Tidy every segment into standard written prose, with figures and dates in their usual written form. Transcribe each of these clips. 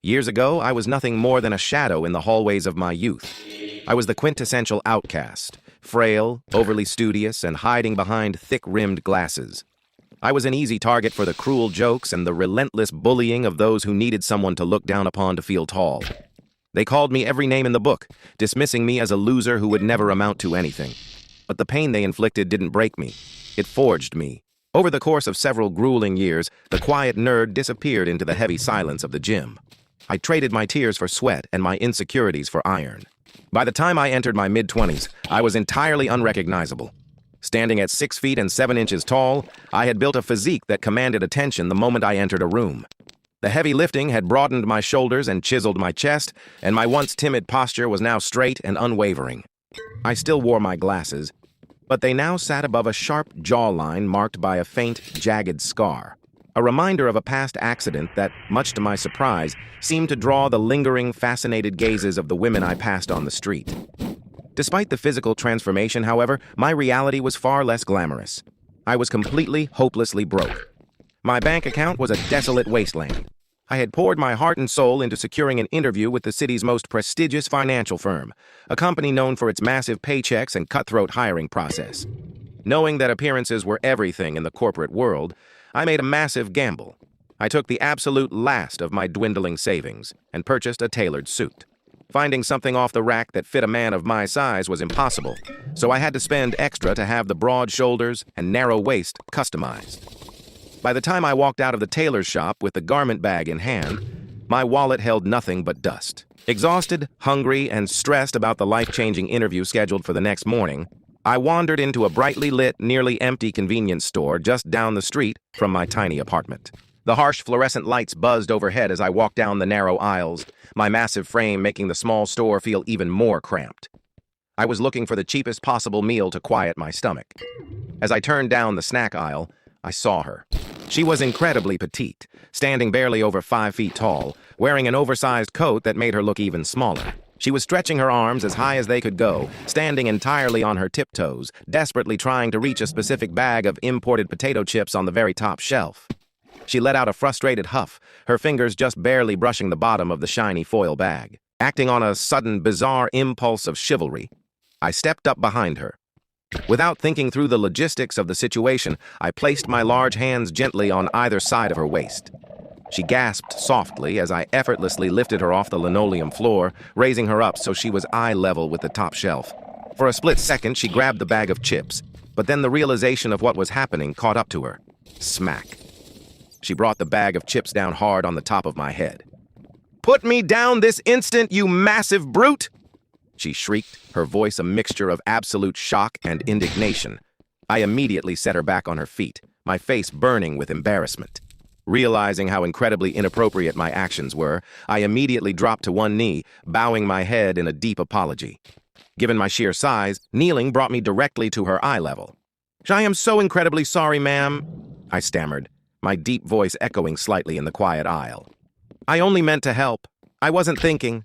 Years ago, I was nothing more than a shadow in the hallways of my youth. I was the quintessential outcast, frail, overly studious, and hiding behind thick-rimmed glasses. I was an easy target for the cruel jokes and the relentless bullying of those who needed someone to look down upon to feel tall. They called me every name in the book, dismissing me as a loser who would never amount to anything. But the pain they inflicted didn't break me. It forged me. Over the course of several grueling years, the quiet nerd disappeared into the heavy silence of the gym. I traded my tears for sweat and my insecurities for iron. By the time I entered my mid-20s, I was entirely unrecognizable. Standing at 6 feet and 7 inches tall, I had built a physique that commanded attention the moment I entered a room. The heavy lifting had broadened my shoulders and chiseled my chest, and my once timid posture was now straight and unwavering. I still wore my glasses, but they now sat above a sharp jawline marked by a faint, jagged scar. A reminder of a past accident that, much to my surprise, seemed to draw the lingering, fascinated gazes of the women I passed on the street. Despite the physical transformation, however, my reality was far less glamorous. I was completely, hopelessly broke. My bank account was a desolate wasteland. I had poured my heart and soul into securing an interview with the city's most prestigious financial firm, a company known for its massive paychecks and cutthroat hiring process. Knowing that appearances were everything in the corporate world, I made a massive gamble. I took the absolute last of my dwindling savings and purchased a tailored suit. Finding something off the rack that fit a man of my size was impossible, so I had to spend extra to have the broad shoulders and narrow waist customized. By the time I walked out of the tailor's shop with the garment bag in hand, my wallet held nothing but dust. Exhausted, hungry, and stressed about the life-changing interview scheduled for the next morning, I wandered into a brightly lit, nearly empty convenience store just down the street from my tiny apartment. The harsh fluorescent lights buzzed overhead as I walked down the narrow aisles, my massive frame making the small store feel even more cramped. I was looking for the cheapest possible meal to quiet my stomach. As I turned down the snack aisle, I saw her. She was incredibly petite, standing barely over 5 feet tall, wearing an oversized coat that made her look even smaller. She was stretching her arms as high as they could go, standing entirely on her tiptoes, desperately trying to reach a specific bag of imported potato chips on the very top shelf. She let out a frustrated huff, her fingers just barely brushing the bottom of the shiny foil bag. Acting on a sudden, bizarre impulse of chivalry, I stepped up behind her. Without thinking through the logistics of the situation, I placed my large hands gently on either side of her waist. She gasped softly as I effortlessly lifted her off the linoleum floor, raising her up so she was eye level with the top shelf. For a split second, she grabbed the bag of chips, but then the realization of what was happening caught up to her. Smack. She brought the bag of chips down hard on the top of my head. "Put me down this instant, you massive brute!" She shrieked, her voice a mixture of absolute shock and indignation. I immediately set her back on her feet, my face burning with embarrassment. Realizing how incredibly inappropriate my actions were, I immediately dropped to one knee, bowing my head in a deep apology. Given my sheer size, kneeling brought me directly to her eye level. "I am so incredibly sorry, ma'am," I stammered, my deep voice echoing slightly in the quiet aisle. "I only meant to help. I wasn't thinking."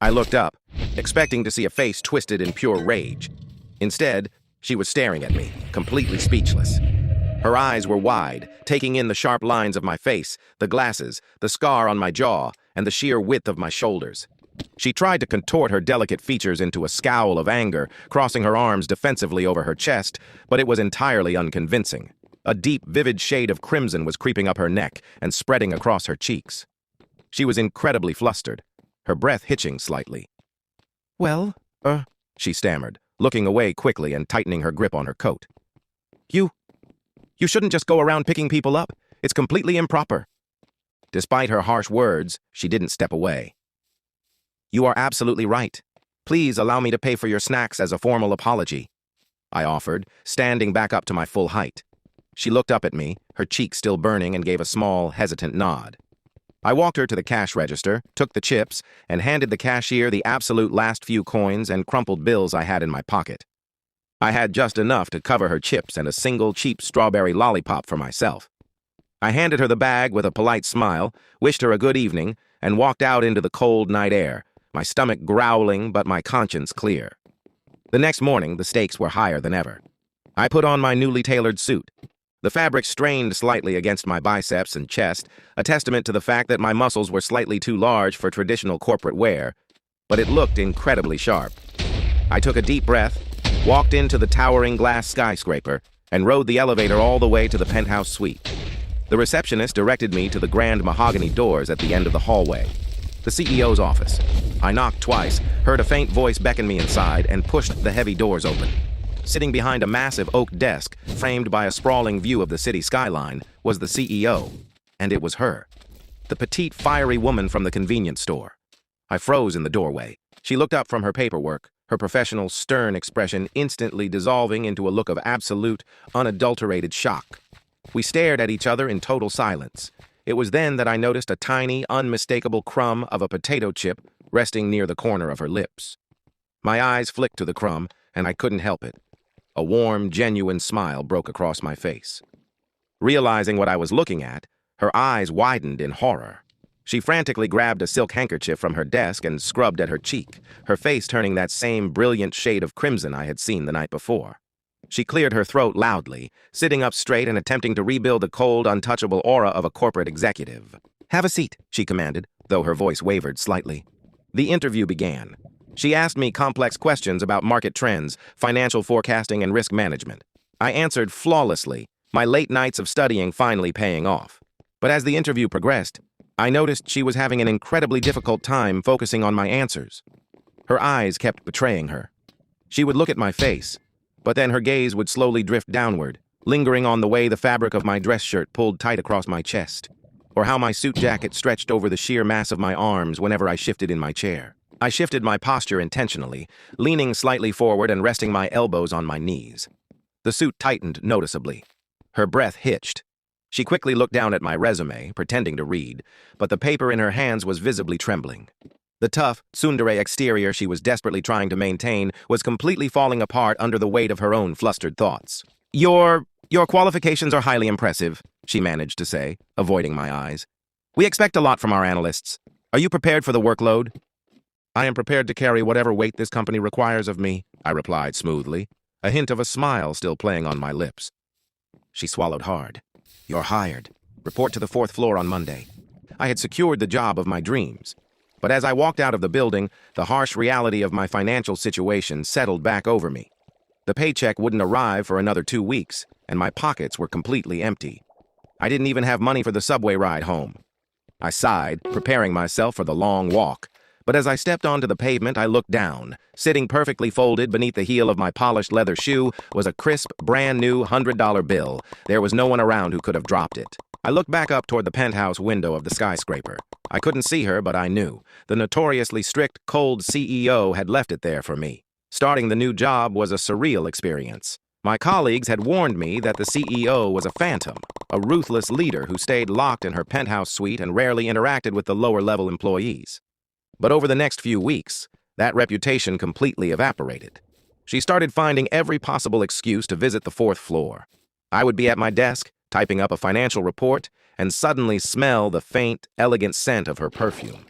I looked up, expecting to see a face twisted in pure rage. Instead, she was staring at me, completely speechless. Her eyes were wide, taking in the sharp lines of my face, the glasses, the scar on my jaw, and the sheer width of my shoulders. She tried to contort her delicate features into a scowl of anger, crossing her arms defensively over her chest, but it was entirely unconvincing. A deep, vivid shade of crimson was creeping up her neck and spreading across her cheeks. She was incredibly flustered, her breath hitching slightly. "Well, she stammered, looking away quickly and tightening her grip on her coat. You shouldn't just go around picking people up. It's completely improper." Despite her harsh words, she didn't step away. "You are absolutely right. Please allow me to pay for your snacks as a formal apology," I offered, standing back up to my full height. She looked up at me, her cheek still burning, and gave a small, hesitant nod. I walked her to the cash register, took the chips, and handed the cashier the absolute last few coins and crumpled bills I had in my pocket. I had just enough to cover her chips and a single cheap strawberry lollipop for myself. I handed her the bag with a polite smile, wished her a good evening, and walked out into the cold night air, my stomach growling but my conscience clear. The next morning, the stakes were higher than ever. I put on my newly tailored suit. The fabric strained slightly against my biceps and chest, a testament to the fact that my muscles were slightly too large for traditional corporate wear, but it looked incredibly sharp. I took a deep breath, walked into the towering glass skyscraper, and rode the elevator all the way to the penthouse suite. The receptionist directed me to the grand mahogany doors at the end of the hallway. The CEO's office. I knocked twice, heard a faint voice beckon me inside, and pushed the heavy doors open. Sitting behind a massive oak desk, framed by a sprawling view of the city skyline, was the CEO. And it was her. The petite, fiery woman from the convenience store. I froze in the doorway. She looked up from her paperwork, her professional, stern expression instantly dissolving into a look of absolute, unadulterated shock. We stared at each other in total silence. It was then that I noticed a tiny, unmistakable crumb of a potato chip resting near the corner of her lips. My eyes flicked to the crumb, and I couldn't help it. A warm, genuine smile broke across my face. Realizing what I was looking at, her eyes widened in horror. She frantically grabbed a silk handkerchief from her desk and scrubbed at her cheek, her face turning that same brilliant shade of crimson I had seen the night before. She cleared her throat loudly, sitting up straight and attempting to rebuild the cold, untouchable aura of a corporate executive. "Have a seat," she commanded, though her voice wavered slightly. The interview began. She asked me complex questions about market trends, financial forecasting, and risk management. I answered flawlessly, my late nights of studying finally paying off. But as the interview progressed, I noticed she was having an incredibly difficult time focusing on my answers. Her eyes kept betraying her. She would look at my face, but then her gaze would slowly drift downward, lingering on the way the fabric of my dress shirt pulled tight across my chest, or how my suit jacket stretched over the sheer mass of my arms whenever I shifted in my chair. I shifted my posture intentionally, leaning slightly forward and resting my elbows on my knees. The suit tightened noticeably. Her breath hitched. She quickly looked down at my resume, pretending to read, but the paper in her hands was visibly trembling. The tough, tsundere exterior she was desperately trying to maintain was completely falling apart under the weight of her own flustered thoughts. Your qualifications are highly impressive," she managed to say, avoiding my eyes. "We expect a lot from our analysts. Are you prepared for the workload?" "I am prepared to carry whatever weight this company requires of me," I replied smoothly, a hint of a smile still playing on my lips. She swallowed hard. "You're hired. Report to the 4th floor on Monday." I had secured the job of my dreams. But as I walked out of the building, the harsh reality of my financial situation settled back over me. The paycheck wouldn't arrive for another 2 weeks, and my pockets were completely empty. I didn't even have money for the subway ride home. I sighed, preparing myself for the long walk. But as I stepped onto the pavement, I looked down. Sitting perfectly folded beneath the heel of my polished leather shoe was a crisp, brand-new $100 bill. There was no one around who could have dropped it. I looked back up toward the penthouse window of the skyscraper. I couldn't see her, but I knew. The notoriously strict, cold CEO had left it there for me. Starting the new job was a surreal experience. My colleagues had warned me that the CEO was a phantom, a ruthless leader who stayed locked in her penthouse suite and rarely interacted with the lower-level employees. But over the next few weeks, that reputation completely evaporated. She started finding every possible excuse to visit the 4th floor. I would be at my desk, typing up a financial report, and suddenly smell the faint, elegant scent of her perfume.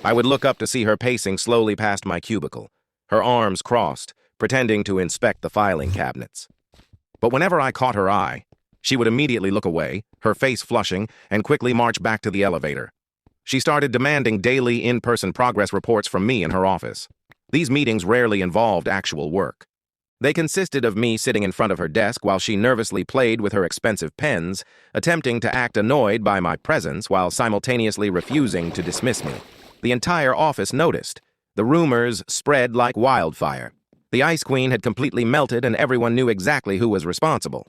I would look up to see her pacing slowly past my cubicle, her arms crossed, pretending to inspect the filing cabinets. But whenever I caught her eye, she would immediately look away, her face flushing, and quickly march back to the elevator. She started demanding daily in-person progress reports from me in her office. These meetings rarely involved actual work. They consisted of me sitting in front of her desk while she nervously played with her expensive pens, attempting to act annoyed by my presence while simultaneously refusing to dismiss me. The entire office noticed. The rumors spread like wildfire. The Ice Queen had completely melted and everyone knew exactly who was responsible.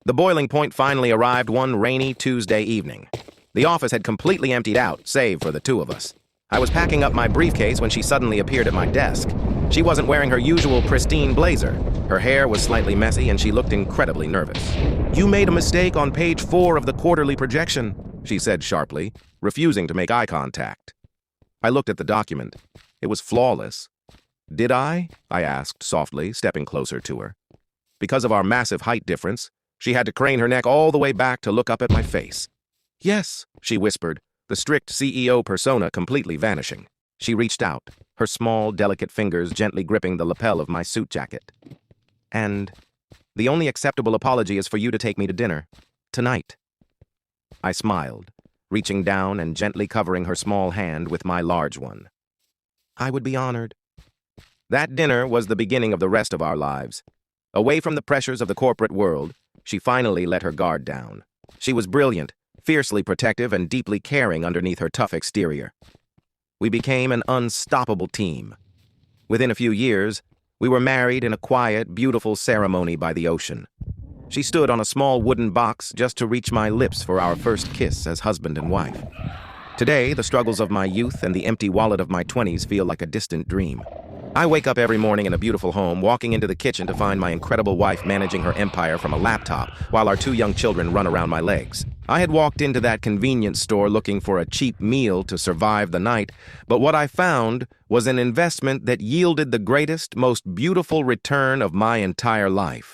The boiling point finally arrived one rainy Tuesday evening. The office had completely emptied out, save for the two of us. I was packing up my briefcase when she suddenly appeared at my desk. She wasn't wearing her usual pristine blazer. Her hair was slightly messy and she looked incredibly nervous. "You made a mistake on page 4 of the quarterly projection," she said sharply, refusing to make eye contact. I looked at the document. It was flawless. "Did I?" I asked softly, stepping closer to her. Because of our massive height difference, she had to crane her neck all the way back to look up at my face. "Yes," she whispered, the strict CEO persona completely vanishing. She reached out, her small, delicate fingers gently gripping the lapel of my suit jacket. "And the only acceptable apology is for you to take me to dinner." tonight." I smiled, reaching down and gently covering her small hand with my large one. "I would be honored." That dinner was the beginning of the rest of our lives. Away from the pressures of the corporate world, she finally let her guard down. She was brilliant, fiercely protective, and deeply caring underneath her tough exterior. We became an unstoppable team. Within a few years, we were married in a quiet, beautiful ceremony by the ocean. She stood on a small wooden box just to reach my lips for our first kiss as husband and wife. Today, the struggles of my youth and the empty wallet of my 20s feel like a distant dream. I wake up every morning in a beautiful home, walking into the kitchen to find my incredible wife managing her empire from a laptop, while our 2 young children run around my legs. I had walked into that convenience store looking for a cheap meal to survive the night, but what I found was an investment that yielded the greatest, most beautiful return of my entire life.